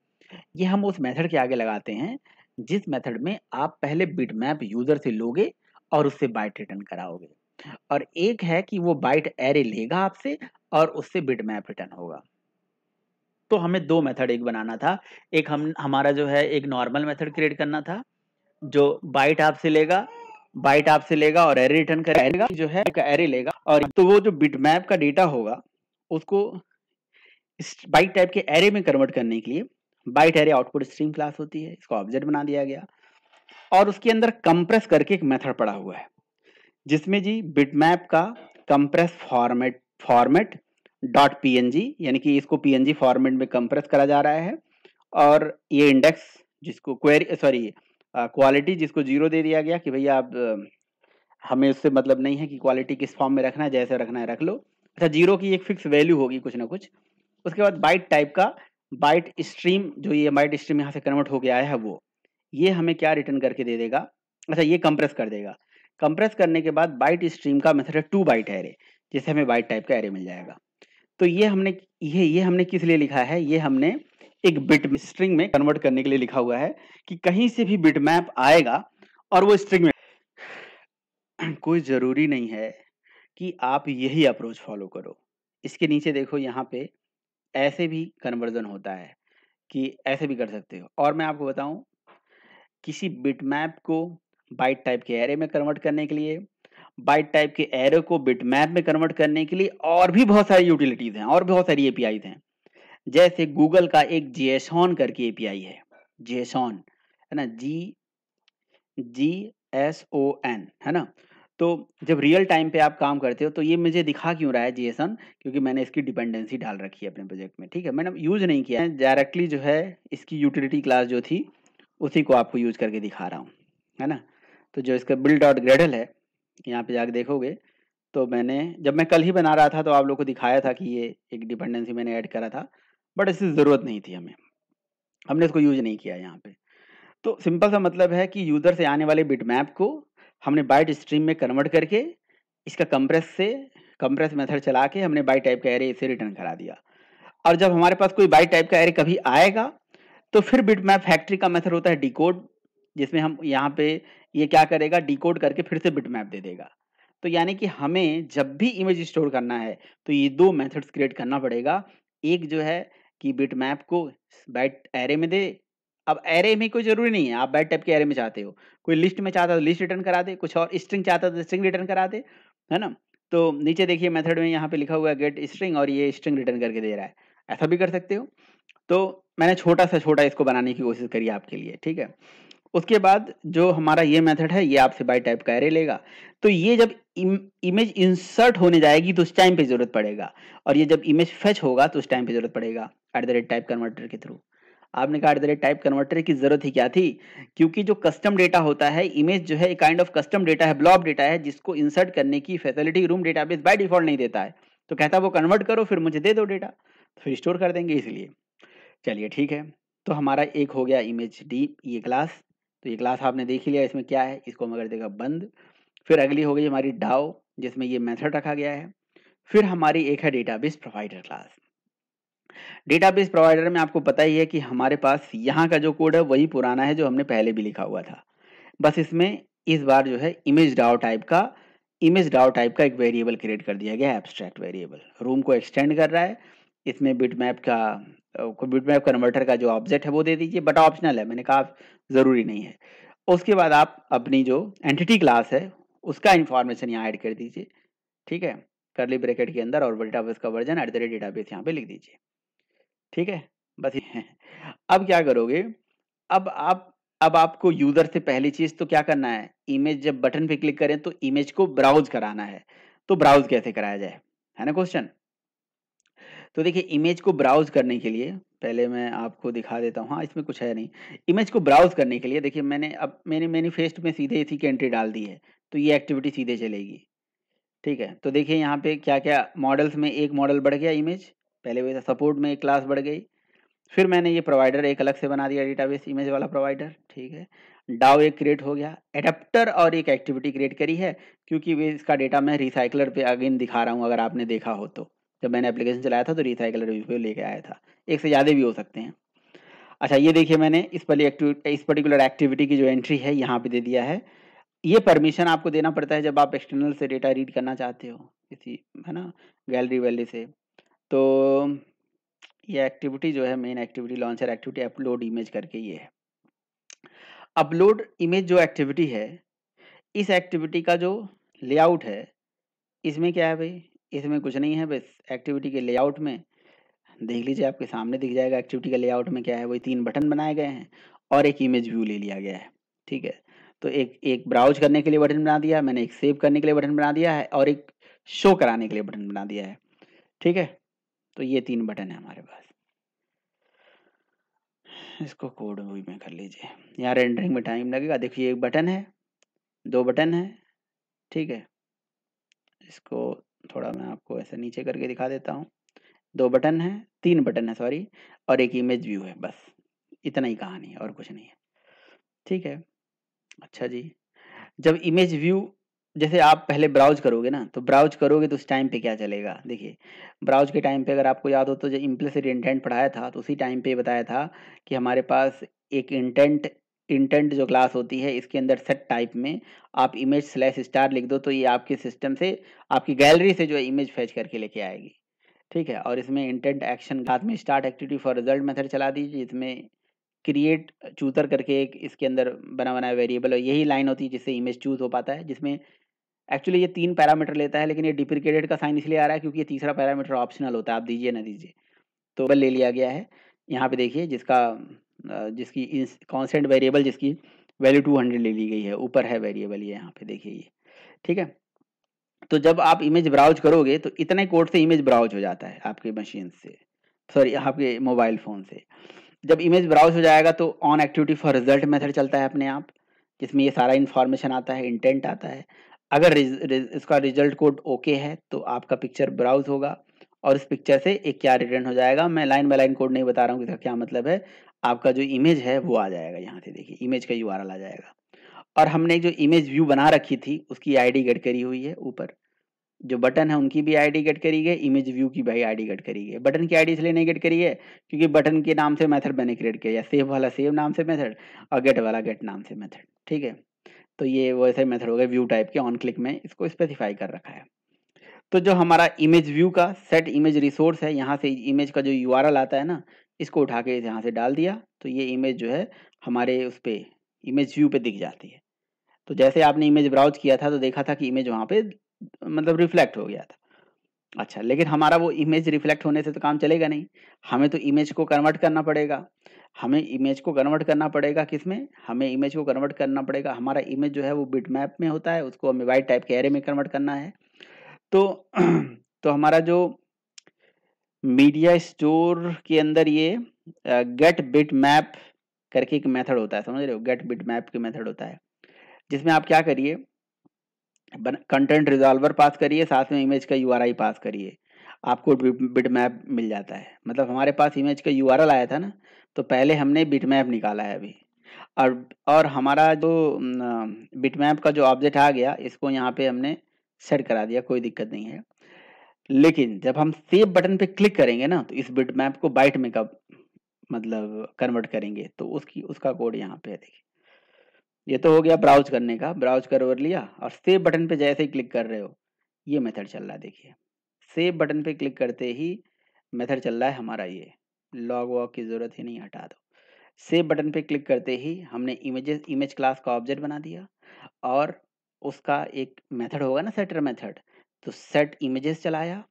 ये हम उस मेथड के आगे लगाते हैं जिस मेथड में आप पहले बिटमैप यूज़र से लोगे और उससे बाइट रिटर्न कराओगे, और एक है कि वो बाइट एरे लेगा आपसे और उससे बिटमैप रिटर्न होगा। तो हमें 2 मेथड एक बनाना था, एक हम हमारा जो है एक नॉर्मल मेथड क्रिएट करना था जो बाइट आपसे लेगा और एरे रिटर्न करेगा, जो है एक एरे लेगा, और तो वो जो बिटमैप का डेटा होगा उसको इस बाइट टाइप के एरे में कन्वर्ट करने के लिए byte array output stream class होती है, इसको ऑब्जेक्ट बना दिया गया और उसके अंदर कंप्रेस करके एक मेथड पड़ा हुआ है जिसमें जी बिटमैप का कंप्रेस फॉर्मेट डॉट पीएनजी, यानी कि इसको पीएनजी फॉर्मेट में कंप्रेस करा जा रहा है, और ये इंडेक्स जिसको क्वेरी सॉरी क्वालिटी जिसको 0 दे दिया गया कि भैया आप हमें उससे मतलब नहीं है कि क्वालिटी किस फॉर्म में रखना है, जैसे रखना है रख लो। अच्छा, 0 की एक फिक्स वैल्यू होगी कुछ ना कुछ। उसके बाद बाइट टाइप का बाइट स्ट्रीम, जो ये बाइट स्ट्रीम यहाँ से कन्वर्ट होके आया है वो, ये हमें क्या रिटर्न करके दे देगा। अच्छा, ये कंप्रेस कर देगा। कंप्रेस करने के बाद बाइट स्ट्रीम का मेथड है 2 बाइट एरे, जिससे हमें बाइट टाइप का एरे मिल जाएगा। तो ये हमने किस लिए लिखा है, ये हमने एक बिट स्ट्रिंग में कन्वर्ट करने के लिए लिखा हुआ है कि कहीं से भी बिटमैप आएगा और वो स्ट्रिंग में कोई ज़रूरी नहीं है कि आप यही अप्रोच फ़ॉलो करो। इसके नीचे देखो, यहाँ पे ऐसे भी कन्वर्ज़न होता है कि ऐसे भी कर सकते हो, और मैं आपको बताऊँ, किसी बिटमैप को बाइट टाइप के एरे में कन्वर्ट करने के लिए, बाइट टाइप के एरे को बिटमैप में कन्वर्ट करने के लिए और भी बहुत सारी यूटिलिटीज़ हैं और बहुत सारी एपीआईज़ हैं। जैसे गूगल का एक जेसॉन करके एपीआई है, जेसॉन, है ना? GSON, है ना? तो जब रियल टाइम पे आप काम करते हो तो ये मुझे दिखा क्यों रहा है जेएसओन, क्योंकि मैंने इसकी डिपेंडेंसी डाल रखी है अपने प्रोजेक्ट में, ठीक है? मैंने यूज़ नहीं किया है, डायरेक्टली जो है इसकी यूटिलिटी क्लास जो थी उसी को आपको यूज़ करके दिखा रहा हूँ, है ना? तो जो इसका build डॉट ग्रेडल है, यहाँ पे जाके देखोगे तो मैंने जब मैं कल ही बना रहा था तो आप लोगों को दिखाया था कि ये एक डिपेंडेंसी मैंने ऐड करा था, बट इसकी ज़रूरत नहीं थी हमें, हमने इसको यूज़ नहीं किया यहाँ पे। तो सिंपल सा मतलब है कि यूज़र से आने वाले बिटमैप को हमने बाइट स्ट्रीम में कन्वर्ट करके इसका कंप्रेस मेथड चला के हमने बाइट टाइप का एरे इसे रिटर्न करा दिया, और जब हमारे पास कोई बाइट टाइप का एरे कभी आएगा तो फिर बिटमैप फैक्ट्री का मेथड होता है डिकोड, जिसमें हम यहाँ पे ये क्या करेगा, डिकोड करके फिर से बिटमैप दे देगा। तो यानी कि हमें जब भी इमेज स्टोर करना है तो ये 2 मेथड्स क्रिएट करना पड़ेगा। एक जो है कि बिटमैप को बाइट एरे में दे। अब एरे में कोई ज़रूरी नहीं है, आप बाइट टाइप के एरे में चाहते हो। कोई लिस्ट में चाहता है तो लिस्ट रिटर्न करा दे, कुछ और स्ट्रिंग चाहता है तो स्ट्रिंग रिटर्न करा दे, है ना? तो नीचे देखिए मेथड में यहाँ पे लिखा हुआ है गेट स्ट्रिंग, और ये स्ट्रिंग रिटर्न करके दे रहा है। ऐसा भी कर सकते हो। तो मैंने छोटा से छोटा इसको बनाने की कोशिश करी आपके लिए, ठीक है? उसके बाद जो हमारा ये मेथड है, ये आपसे बाय टाइप का एरे लेगा। तो ये जब इमेज इंसर्ट होने जाएगी तो उस टाइम पे ज़रूरत पड़ेगा, और ये जब इमेज फेच होगा तो उस टाइम पे ज़रूरत पड़ेगा at the rate type converter के थ्रू। आपने कहा at the rate type converter की ज़रूरत ही क्या थी? क्योंकि जो कस्टम डेटा होता है, इमेज जो है एक काइंड ऑफ कस्टम डेटा है, ब्लॉब डेटा है, जिसको इंसर्ट करने की facility room database by default नहीं देता है। तो कहता है वो कन्वर्ट करो फिर मुझे दे दो डेटा, तो फिर स्टोर कर देंगे इसलिए। चलिए ठीक है, तो हमारा एक हो गया इमेज डी ये क्लास। तो ये क्लास आपने देख ही लिया इसमें क्या है, इसको हम अगर देगा बंद। फिर अगली हो गई हमारी डाओ, जिसमें ये मेथड रखा गया है। फिर हमारी एक है database provider class. Database provider में आपको पता ही है कि हमारे पास यहाँ का जो कोड है वही पुराना है जो हमने पहले भी लिखा हुआ था। बस इसमें इस बार जो है इमेज डाओ टाइप का एक वेरिएबल क्रिएट कर दिया गया है, एब्स्ट्रैक्ट वेरिएबल। रूम को एक्सटेंड कर रहा है। इसमें बिटमैप कन्वर्टर का जो ऑब्जेक्ट है वो दे दीजिए, बट ऑप्शनल है, मैंने कहा ज़रूरी नहीं है। उसके बाद आप अपनी जो एंटिटी क्लास है उसका इंफॉर्मेशन यहाँ ऐड कर दीजिए, ठीक है? कर्ली ब्रैकेट के अंदर, और डेटाबेस का version at the rate database यहाँ पे लिख दीजिए। ठीक है? बस ये है। अब क्या करोगे, अब आप अब आपको यूज़र से पहली चीज़ तो क्या करना है, इमेज जब बटन पे क्लिक करें तो इमेज को ब्राउज़ कराना है। तो ब्राउज़ कैसे कराया जाए? है ना क्वेश्चन? तो देखिए इमेज को ब्राउज़ करने के लिए पहले मैं आपको दिखा देता हूँ। हाँ, इसमें कुछ है नहीं। इमेज को ब्राउज़ करने के लिए देखिए मैंने मैनिफेस्ट में सीधे इसी की एंट्री डाल दी है, तो ये एक्टिविटी सीधे चलेगी। ठीक है? तो देखिए यहाँ पे क्या-क्या मॉडल्स में एक मॉडल बढ़ गया इमेज, पहले वैसा सपोर्ट में एक क्लास बढ़ गई। फिर मैंने ये प्रोवाइडर एक अलग से बना दिया डेटाबेस इमेज वाला प्रोवाइडर, ठीक है। डाउ एक क्रिएट हो गया, एडेप्टर और एक एक्टिविटी क्रिएट करी है क्योंकि वे इसका डेटा मैं रिसाइक्लर पे अगेन दिखा रहा हूँ अगर आपने देखा हो तो। जब मैंने एप्लीकेशन चलाया था तो रिसाइक्लर पे लेके आया था। एक से ज़्यादा भी हो सकते हैं। अच्छा ये देखिए मैंने इस पर्टिकुलर एक्टिविटी की जो एंट्री है यहाँ पे दे दिया है। ये परमिशन आपको देना पड़ता है जब आप एक्सटर्नल से डेटा रीड करना चाहते हो किसी है ना गैलरी-वैलरी से। तो ये एक्टिविटी जो है main activity launcher activity upload image करके ये है। अपलोड इमेज जो एक्टिविटी है, इस एक्टिविटी का जो लेआउट है, इसमें क्या है भई? इसमें कुछ नहीं है बस एक्टिविटी के लेआउट में देख लीजिए आपके सामने दिख जाएगा एक्टिविटी के लेआउट में क्या है, वही 3 बटन बनाए गए हैं और एक इमेज व्यू ले लिया गया है, ठीक है? तो एक एक ब्राउज़ करने के लिए बटन बना दिया, मैंने एक सेव करने के लिए बटन बना दिया है और एक शो कराने के लिए बटन बना दिया है, ठीक है? तो ये 3 बटन है हमारे पास। इसको कोड वही में कर लीजिए। यहाँ रेंडरिंग में टाइम लगेगा। देखिए 1 बटन है, 2 बटन है, ठीक है? इसको थोड़ा मैं आपको ऐसे नीचे करके दिखा देता हूँ। 2 बटन है, 3 बटन है सॉरी और एक इमेज व्यू है बस। इतना ही कहानी है और कुछ नहीं है। ठीक है? अच्छा जी। जब इमेज व्यू जैसे आप पहले ब्राउज़ करोगे ना, तो ब्राउज़ करोगे तो उस टाइम पे क्या चलेगा? देखिए, ब्राउज़ के टाइम पे अगर आपको याद हो तो जो इम्प्लिसिट इंटेंट पढ़ाया था, तो उसी टाइम पे बताया था कि हमारे पास एक इंटेंट इंटेंट जो क्लास होती है, इसके अंदर सेट टाइप में आप इमेज स्लैश स्टार लिख दो, तो ये आपके सिस्टम से आपकी गैलरी से जो है इमेज फेच करके लेके आएगी। ठीक है? और इसमें इंटेंट एक्शन साथ में start activity for result method चला दीजिए, इसमें क्रिएट चूज़र करके एक इसके अंदर बना बनाया वेरिएबल है, यही लाइन होती है जिससे इमेज चूज़ हो पाता है, जिसमें एक्चुअली ये 3 पैरामीटर लेता है, लेकिन ये डिप्रिकेटेड का साइन इसलिए आ रहा है क्योंकि ये तीसरा पैरामीटर ऑप्शनल होता है, आप दीजिए ना दीजिए। तो बल ले लिया गया है। यहाँ पे देखिए जिसकी इस कांस्टेंट वेरिएबल जिसकी वैल्यू 200 ले ली गई है, ऊपर है वेरिएबल ये यहाँ पे देखिए ये, ठीक है? तो जब आप इमेज ब्राउज़ करोगे तो इतने कोड से इमेज ब्राउज़ हो जाता है आपके मशीन से, सॉरी आपके मोबाइल फ़ोन से। जब इमेज ब्राउज़ हो जाएगा तो on activity for result method चलता है अपने आप, जिसमें ये सारा इन्फॉर्मेशन आता है, इंटेंट आता है। अगर इसका रिजल्ट कोड ओके है तो आपका पिक्चर ब्राउज़ होगा और उस पिक्चर से एक क्या रिटर्न हो जाएगा, मैं लाइन बाय लाइन कोड नहीं बता रहा हूँ कि इसका क्या मतलब है। आपका जो इमेज है वो आ जाएगा यहाँ से देखिए, इमेज का यूआरएल आ जाएगा। और हमने जो इमेज व्यू बना रखी थी उसकी आईडी गेट करी हुई है ऊपर। जो बटन है उनकी भी आईडी गेट करी गई, इमेज व्यू की भी आईडी गेट करी गई। बटन की आईडी इसलिए नहीं गेट करी है क्योंकि बटन के नाम से मेथड मैंने क्रिएट किया है, सेव वाला सेव नाम से मेथड और गेट वाला गेट नाम से मेथड, ठीक है? तो ये वैसे मेथड हो गए व्यू टाइप के ऑन क्लिक में इसको स्पेसिफाई कर रखा है। तो जो हमारा इमेज व्यू का सेट इमेज रिसोर्स है, यहाँ से इमेज का जो यूआरएल आता है ना, इसको उठा के यहाँ से डाल दिया, तो ये इमेज जो है हमारे उस पे इमेज व्यू पे दिख जाती है। तो जैसे आपने इमेज ब्राउज़ किया था तो देखा था कि इमेज वहाँ पे मतलब रिफ्लेक्ट हो गया था। अच्छा, लेकिन हमारा वो इमेज रिफ्लेक्ट होने से तो काम चलेगा नहीं। हमें तो इमेज को कन्वर्ट करना पड़ेगा। हमें इमेज को कन्वर्ट करना पड़ेगा किसमें? हमें इमेज को कन्वर्ट करना पड़ेगा हमारा इमेज जो है वो बिटमैप में होता है, उसको हमें बाइट टाइप के एरे में कन्वर्ट करना है। तो तो हमारा जो मीडिया स्टोर के अंदर ये गेट बिटमैप करके एक मेथड होता है, समझ रहे हो? गेट बिटमैप के मेथड होता है, जिसमें आप क्या करिए कंटेंट रिज़ॉल्वर पास करिए, साथ में इमेज का यूआरआई पास करिए। आपको बिटमैप मिल जाता है। मतलब हमारे पास इमेज का यूआरएल आया था ना, तो पहले हमने बिटमैप निकाला है अभी। और हमारा जो बिटमैप का जो ऑब्जेक्ट आ गया, इसको यहाँ पे हमने सेट करा दिया, कोई दिक्कत नहीं है। लेकिन जब हम सेव बटन पे क्लिक करेंगे ना, तो इस बिटमैप को बाइट में कब मतलब कन्वर्ट करेंगे, तो उसका कोड यहाँ पे है देखिए। ये तो हो गया ब्राउज़ करने का, ब्राउज़ कर लिया और सेव बटन पे जैसे ही क्लिक कर रहे हो, ये मेथड चल रहा है देखिए। सेव बटन पे क्लिक करते ही मेथड चल रहा है हमारा ये, लॉग वॉग की ज़रूरत ही नहीं हटा दो। सेव बटन पे क्लिक करते ही हमने इमेज क्लास का ऑब्जेक्ट बना दिया और उसका एक मेथड होगा ना सेटर मेथड, तो सेट इमेजेस चलाया,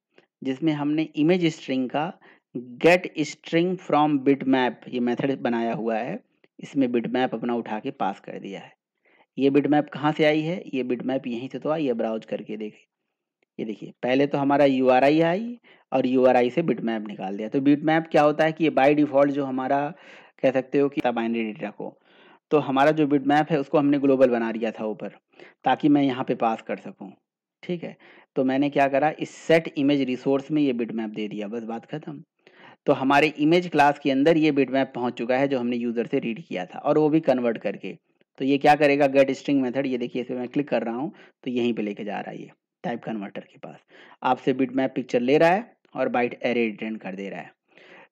जिसमें हमने इमेज स्ट्रिंग का गेट स्ट्रिंग फ्रॉम बिटमैप ये मेथड बनाया हुआ है, इसमें बिटमैप अपना उठा के पास कर दिया है। ये बिटमैप कहाँ से आई है? ये बिटमैप यहीं से तो आई है, ब्राउज करके देखें। ये देखिए पहले तो हमारा यूआरआई आई और यूआरआई से बिटमैप निकाल दिया। तो बिटमैप क्या होता है कि ये बाय डिफ़ॉल्ट जो हमारा कह सकते हो कि बाइनरी डेटा को, तो हमारा जो बिटमैप है उसको हमने ग्लोबल बना दिया था ऊपर, ताकि मैं यहाँ पे पास कर सकूँ, ठीक है? तो मैंने क्या करा, इस सेट इमेज रिसोर्स में ये बिटमैप दे दिया, बस बात खत्म। तो हमारे इमेज क्लास के अंदर ये बिटमैप पहुँच चुका है जो हमने यूज़र से रीड किया था, और वो भी कन्वर्ट करके। तो ये क्या करेगा, गेट स्ट्रिंग मेथड, ये देखिए इस पे मैं क्लिक कर रहा हूँ तो यहीं पे लेके जा रहा है ये टाइप कन्वर्टर के पास। आपसे बिटमैप पिक्चर ले रहा है और बाइट एरे रिटर्न कर दे रहा है।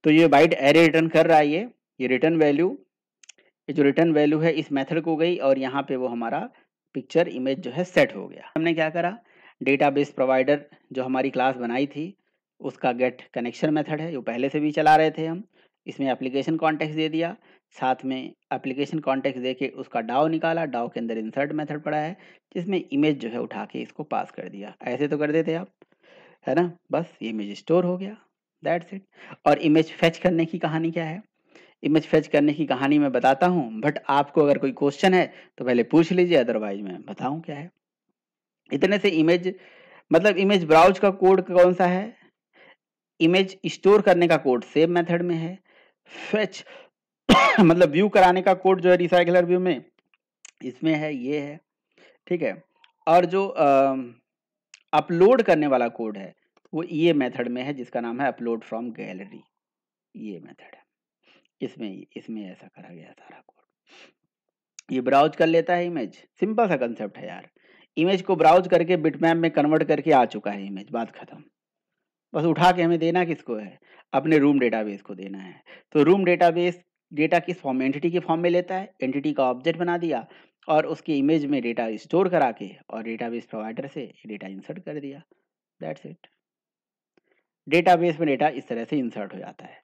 तो ये बाइट एरे रिटर्न कर रहा है, ये रिटर्न वैल्यू, ये जो रिटर्न वैल्यू है इस मेथड को गई और यहाँ पे वो हमारा पिक्चर इमेज जो है सेट हो गया। हमने क्या करा, डेटाबेस प्रोवाइडर जो हमारी क्लास बनाई थी उसका गेट कनेक्शन मेथड है, जो पहले से भी चला रहे थे हम, इसमें एप्लीकेशन कॉन्टेक्स्ट दे दिया, साथ में एप्लीकेशन कॉन्टेक्स्ट दे के उसका डाउ निकाला, डाउ के अंदर इंसर्ट मेथड पड़ा है जिसमें इमेज जो है उठा के इसको पास कर दिया। ऐसे तो कर देते आप, है ना? बस इमेज स्टोर हो गया, दैट्स इट। और इमेज फेच करने की कहानी क्या है? इमेज फेच करने की कहानी मैं बताता हूँ, बट आपको अगर कोई क्वेश्चन है तो पहले पूछ लीजिए, अदरवाइज मैं बताऊँ क्या है। इतने से इमेज, मतलब इमेज ब्राउज का कोड कौन सा है? इमेज स्टोर करने का कोड सेम मेथड में है। फेच मतलब व्यू कराने का कोड जो है रिसाइकलर व्यू में, इसमें है, ये है, ठीक है। और जो अपलोड करने वाला कोड है वो ये मेथड में है जिसका नाम है अपलोड फ्रॉम गैलरी, ये मेथड है। इसमें इसमें ऐसा करा गया सारा कोड। ये ब्राउज कर लेता है इमेज, सिंपल सा कंसेप्ट है यार। इमेज को ब्राउज करके बिटमैप में कन्वर्ट करके आ चुका है इमेज, बात खत्म। बस उठा के हमें देना किसको है? अपने रूम डेटाबेस को देना है। तो रूम डेटाबेस डेटा किस फॉर्म में? एंटिटी के फॉर्म में लेता है, एंटिटी का ऑब्जेक्ट बना दिया और उसके इमेज में डेटा स्टोर करा के और डेटाबेस प्रोवाइडर से डेटा इंसर्ट कर दिया, दैट्स इट। डेटाबेस में डेटा इस तरह से इंसर्ट हो जाता है।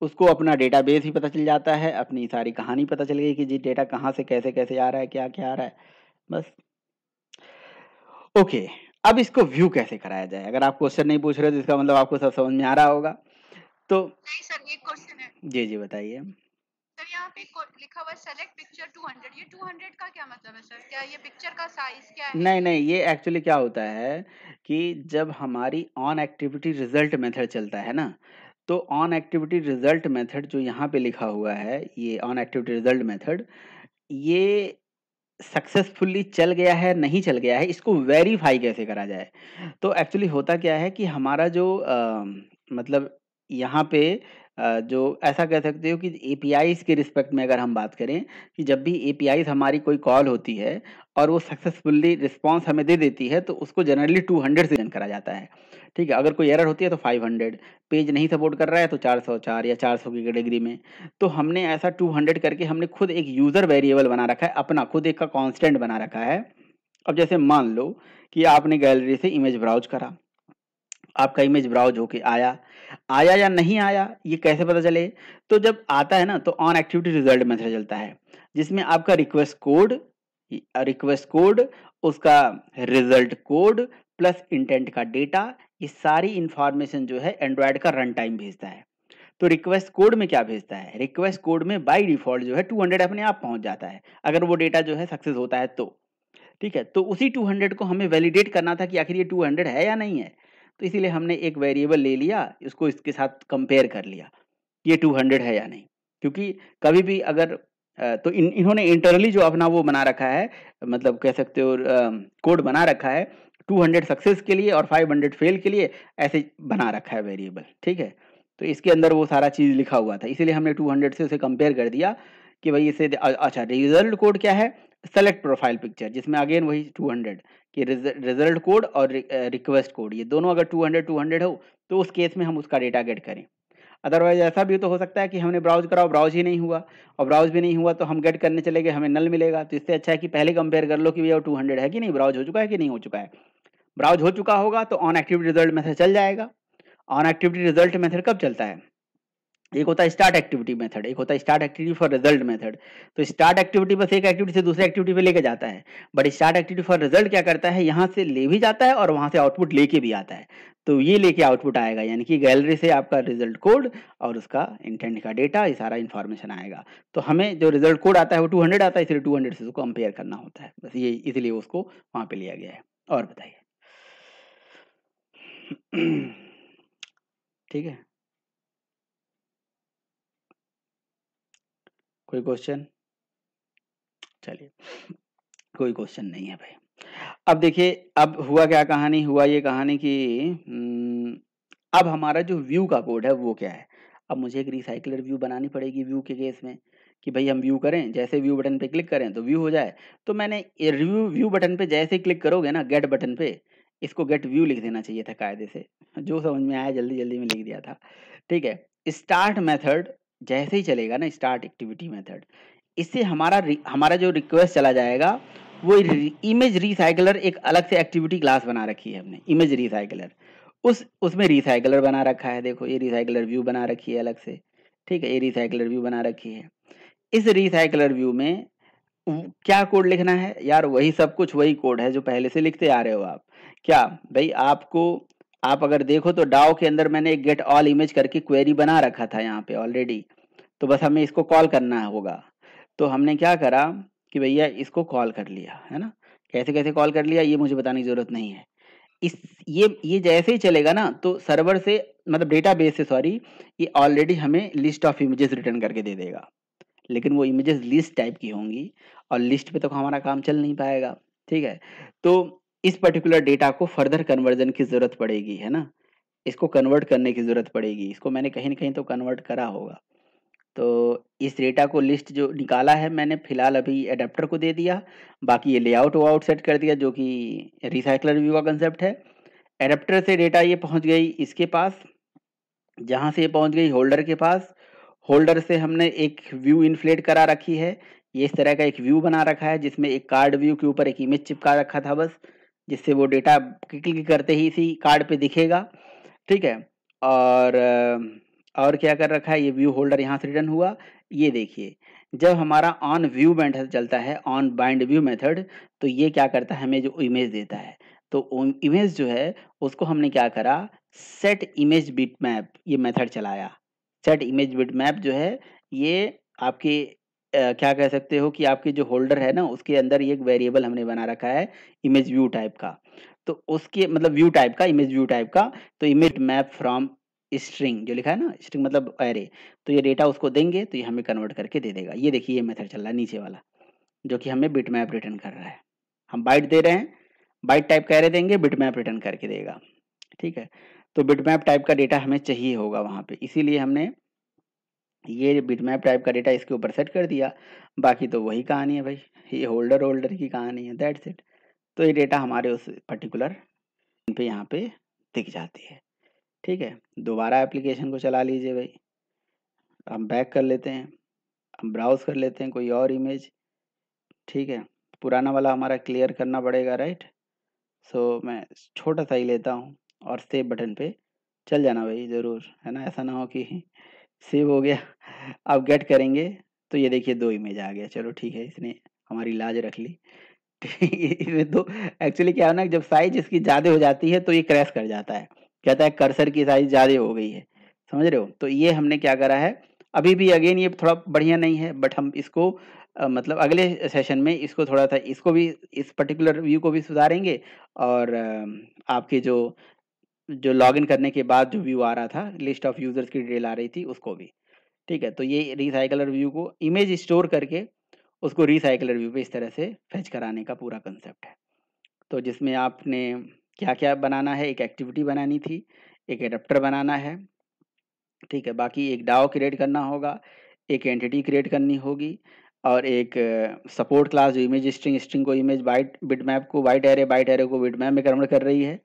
उसको अपना डेटाबेस भी पता चल जाता है, अपनी सारी कहानी पता चल गई कि जी डेटा कहाँ से कैसे-कैसे आ रहा है, क्या-क्या आ रहा है, बस। ओके, अब इसको व्यू कैसे कराया जाए? अगर आप क्वेश्चन नहीं पूछ रहे हो तो इसका मतलब आपको सब समझ में आ रहा होगा। तो नहीं सर, एक क्वेश्चन है। जी, जी बताइए। सर यहाँ पे लिखा हुआ है सेलेक्ट पिक्चर 200, ये 200 का क्या मतलब है सर? क्या ये पिक्चर का साइज क्या है नहीं, ये? नहीं, ये एक्चुअली क्या होता है कि जब हमारी ऑन एक्टिविटी रिजल्ट मेथड चलता है ना, तो ऑन एक्टिविटी रिजल्ट मेथड जो यहाँ पे लिखा हुआ है, ये ऑन एक्टिविटी रिजल्ट मेथड, ये सक्सेसफुली चल गया है, नहीं चल गया है, इसको वेरीफाई कैसे करा जाए? तो एक्चुअली होता क्या है कि हमारा जो मतलब यहाँ पे जो ऐसा कह सकते हो कि एपीआईज़ के रिस्पेक्ट में अगर हम बात करें कि जब भी एपीआईज़ हमारी कोई कॉल होती है और वो सक्सेसफुली रिस्पॉन्स हमें दे देती है, तो उसको जनरली 200 से रन करा जाता है, ठीक है? अगर कोई एरर होती है तो 500, पेज नहीं सपोर्ट कर रहा है तो 404 या 400 की कैटेगरी में। तो हमने ऐसा 200 करके हमने खुद एक यूज़र वेरिएबल बना रखा है, अपना खुद एक का कांस्टेंट बना रखा है। अब जैसे मान लो कि आपने गैलरी से इमेज ब्राउज़ करा, आपका इमेज ब्राउज़ होके आया, आया या नहीं आया ये कैसे पता चले? तो जब आता है ना तो ऑन एक्टिविटी रिजल्ट मेथड चलता है, जिसमें आपका रिक्वेस्ट कोड, उसका रिजल्ट कोड प्लस इंटेंट का डेटा, ये सारी इन्फॉर्मेशन जो है एंड्रॉयड का रन टाइम भेजता है। तो रिक्वेस्ट कोड में क्या भेजता है? रिक्वेस्ट कोड में बाय डिफ़ॉल्ट जो है 200 अपने आप पहुँच जाता है, अगर वो डेटा जो है सक्सेस होता है तो। ठीक है? तो उसी 200 को हमें वैलिडेट करना था कि आखिर ये 200 है या नहीं है। तो इसीलिए हमने एक वेरिएबल ले लिया, इसको इसके साथ कंपेयर कर लिया, ये 200 है या नहीं। क्योंकि कभी भी अगर तो इन्होंने इंटरनली जो अपना वो बना रखा है, मतलब कह सकते हो कोड बना रखा है 200 सक्सेस के लिए और 500 फेल के लिए, ऐसे बना रखा है वेरिएबल, ठीक है? तो इसके अंदर वो सारा चीज़ लिखा हुआ था, इसीलिए हमने 200 से उसे कंपेयर कर दिया कि भाई इसे अच्छा रिजल्ट कोड क्या है? सेलेक्ट प्रोफाइल पिक्चर, जिसमें अगेन वही 200 कि रिजल्ट कोड और रिक्वेस्ट कोड, ये दोनों अगर 200 हो तो उस केस में हम उसका डेटा गेट करें। अदरवाइज ऐसा भी तो हो सकता है कि हमने ब्राउज करा और ब्राउज ही नहीं हुआ, और ब्राउज भी नहीं हुआ तो हम गेट करने चले गए, हमें नल मिलेगा। तो इससे अच्छा है कि पहले कंपेयर कर लो कि भैया 200 है कि नहीं, ब्राउज हो चुका है कि नहीं हो चुका है। ब्राउज हो चुका होगा तो ऑन एक्टिविटी रिजल्ट मेथड चल जाएगा। ऑन एक्टिविटी रिजल्ट मेथड कब चलता है? एक होता है स्टार्ट एक्टिविटी मेथड, एक होता है start activity for result method. तो स्टार्ट एक्टिविटी बस एक एक्टिविटी से दूसरे एक्टिविटी पे लेके जाता है, but start activity for result क्या करता है, यहाँ से ले भी जाता है और वहां से आउटपुट लेके भी आता है। तो ये लेके आउटपुट आएगा, यानी कि गैलरी से आपका रिजल्ट कोड और उसका इंटेंट का डेटा, ये सारा इन्फॉर्मेशन आएगा। तो हमें जो रिजल्ट कोड आता है वो 200 आता है, इसलिए 200 से उसको कंपेयर करना होता है, बस ये इसलिए उसको वहां पे लिया गया है। और बताइए। ठीक है, कोई क्वेश्चन? चलिए, कोई क्वेश्चन नहीं है भाई। अब देखिए, अब हुआ क्या कहानी, हुआ ये कहानी कि अब हमारा जो व्यू का कोड है वो क्या है। अब मुझे एक रिसाइकलर व्यू बनानी पड़ेगी व्यू के केस में, कि भाई हम व्यू करें, जैसे व्यू बटन पे क्लिक करें तो व्यू हो जाए। तो मैंने रिव्यू व्यू बटन पे जैसे क्लिक करोगे ना, गेट बटन पे, इसको गेट व्यू लिख देना चाहिए था कायदे से, जो समझ में आया जल्दी जल्दी में लिख दिया था। ठीक है, स्टार्ट मेथड जैसे ही चलेगा ना, स्टार्ट एक्टिविटी मेथड, इससे हमारा जो रिक्वेस्ट चला जाएगा वो इमेज रिसाइकलर, एक अलग से एक्टिविटी क्लास बना रखी है हमने, इमेज रिसाइकलर। उसमें रिसाइकलर बना रखा है, देखो ये रिसाइकलर व्यू बना रखी है अलग से। ठीक है, ये रिसाइकलर व्यू बना रखी है। इस रिसाइकलर व्यू में क्या कोड लिखना है यार, वही सब कुछ, वही कोड है जो पहले से लिखते आ रहे हो आप। क्या भाई, आप अगर देखो तो डाओ के अंदर मैंने एक गेट ऑल इमेज करके क्वेरी बना रखा था यहाँ पे ऑलरेडी। तो बस हमें इसको कॉल करना होगा। तो हमने क्या करा कि भैया इसको कॉल कर लिया है ना। कैसे कैसे कॉल कर लिया ये मुझे बताने की जरूरत नहीं है। इस ये जैसे ही चलेगा ना, तो सर्वर से, मतलब डेटाबेस से, सॉरी, ये ऑलरेडी हमें लिस्ट ऑफ इमेजेस रिटर्न करके दे देगा। लेकिन वो इमेजेस लिस्ट टाइप की होंगी, और लिस्ट पे तो हमारा काम चल नहीं पाएगा। ठीक है, तो इस पर्टिकुलर डेटा को फर्दर कन्वर्जन की जरूरत पड़ेगी, है ना। इसको कन्वर्ट करने की जरूरत पड़ेगी, इसको मैंने कहीं ना कहीं तो कन्वर्ट करा होगा। तो इस डेटा को लिस्ट जो निकाला है मैंने फिलहाल अभी एडेप्टर को दे दिया। बाकी ये लेआउट वाउट सेट कर दिया, जो कि रिसाइकलर व्यू का कंसेप्ट है। एडेप्टर से डेटा ये पहुंच गई इसके पास, जहां से ये पहुंच गई होल्डर के पास। होल्डर से हमने एक व्यू इन्फ्लेट करा रखी है। ये इस तरह का एक व्यू बना रखा है, जिसमें एक कार्ड व्यू के ऊपर एक इमेज चिपका रखा था बस, जिससे वो डेटा क्लिक करते ही इसी कार्ड पे दिखेगा। ठीक है, और और क्या कर रखा है, ये व्यू होल्डर यहाँ से रिटर्न हुआ। ये देखिए, जब हमारा ऑन व्यू मेथड चलता है, ऑन बाइंड व्यू मेथड, तो ये क्या करता है, हमें जो इमेज देता है। तो इमेज जो है उसको हमने क्या करा, सेट इमेज बिटमैप ये मेथड चलाया। सेट इमेज बिटमैप जो है, ये आपके क्या कह सकते हो कि आपके जो होल्डर है ना, उसके अंदर ये एक वेरिएबल हमने बना रखा है इमेज व्यू टाइप का। तो उसके मतलब व्यू टाइप का, इमेज व्यू टाइप का। तो इमेज मैप फ्रॉम स्ट्रिंग जो लिखा है ना, स्ट्रिंग मतलब एरे। तो ये डेटा उसको देंगे तो ये हमें कन्वर्ट करके दे देगा। ये देखिए, ये मेथड चल रहा है नीचे वाला, जो कि हमें बिटमैप रिटर्न कर रहा है। हम बाइट दे रहे हैं, बाइट टाइप का एरे देंगे, बिटमैप रिटर्न करके देगा। ठीक है, तो बिटमैप टाइप का डेटा हमें चाहिए होगा वहां पे, इसीलिए हमने ये बिटमैप टाइप का डेटा इसके ऊपर सेट कर दिया। बाकी तो वही कहानी है भाई, ये होल्डर होल्डर की कहानी है, दैट्स इट। तो ये डेटा हमारे उस पर्टिकुलर पे यहाँ पे दिख जाती है। ठीक है, दोबारा एप्लीकेशन को चला लीजिए भाई। हम बैक कर लेते हैं, हम ब्राउज कर लेते हैं कोई और इमेज। ठीक है, पुराना वाला हमारा क्लियर करना पड़ेगा, राइट। सो मैं छोटा सा ही लेता हूँ, और सेव बटन पे चल जाना भाई ज़रूर, है ना। ऐसा ना हो कि सेव हो गया अब गेट करेंगे तो ये देखिए 2 इमेज आ गया। चलो ठीक है, इसने हमारी लाज रख ली। इसमें तो एक्चुअली क्या है ना, जब साइज इसकी ज़्यादा हो जाती है तो ये क्रैश कर जाता है, कहता है कर्सर की साइज ज़्यादा हो गई है, समझ रहे हो। तो ये हमने क्या करा है, अभी भी अगेन ये थोड़ा बढ़िया नहीं है, बट हम इसको मतलब अगले सेशन में इसको थोड़ा सा, इसको भी, इस पर्टिकुलर व्यू को भी सुधारेंगे। और आपके जो जो लॉगिन करने के बाद जो व्यू आ रहा था, लिस्ट ऑफ यूजर्स की डिटेल आ रही थी, उसको भी। ठीक है, तो ये रिसाइकलर व्यू को इमेज स्टोर करके उसको रिसाइकलर व्यू पे इस तरह से फेच कराने का पूरा कंसेप्ट है। तो जिसमें आपने क्या क्या बनाना है, एक एक्टिविटी बनानी थी, एक एडेप्टर बनाना है। ठीक है, बाकी एक डाओ क्रिएट करना होगा, एक एंटिटी क्रिएट करनी होगी, और एक सपोर्ट क्लास जो इमेज स्ट्रिंग, स्ट्रिंग को इमेज, बाइट बिटमैप को बाइट एरे, बाइट एरे को बिटमैप में कन्वर्ट कर रही है।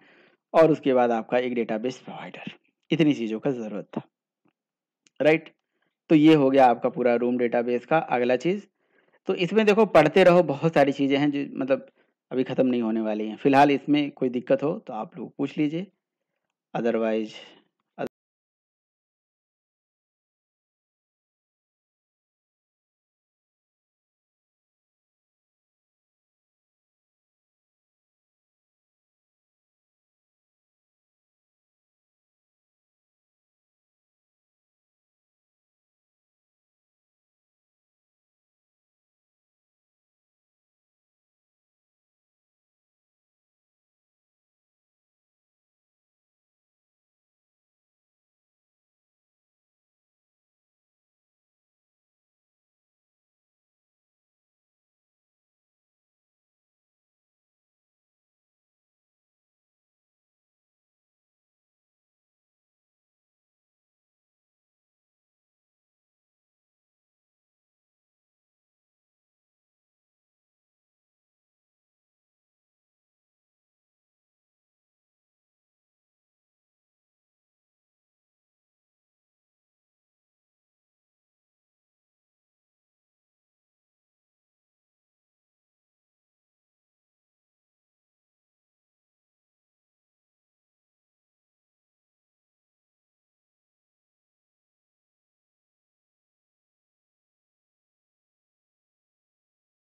और उसके बाद आपका एक डेटाबेस प्रोवाइडर। इतनी चीज़ों का ज़रूरत था, राइट। तो ये हो गया आपका पूरा रूम डेटाबेस का। अगला चीज़, तो इसमें देखो पढ़ते रहो, बहुत सारी चीज़ें हैं जो मतलब अभी ख़त्म नहीं होने वाली हैं। फ़िलहाल इसमें कोई दिक्कत हो तो आप लोग पूछ लीजिए, अदरवाइज़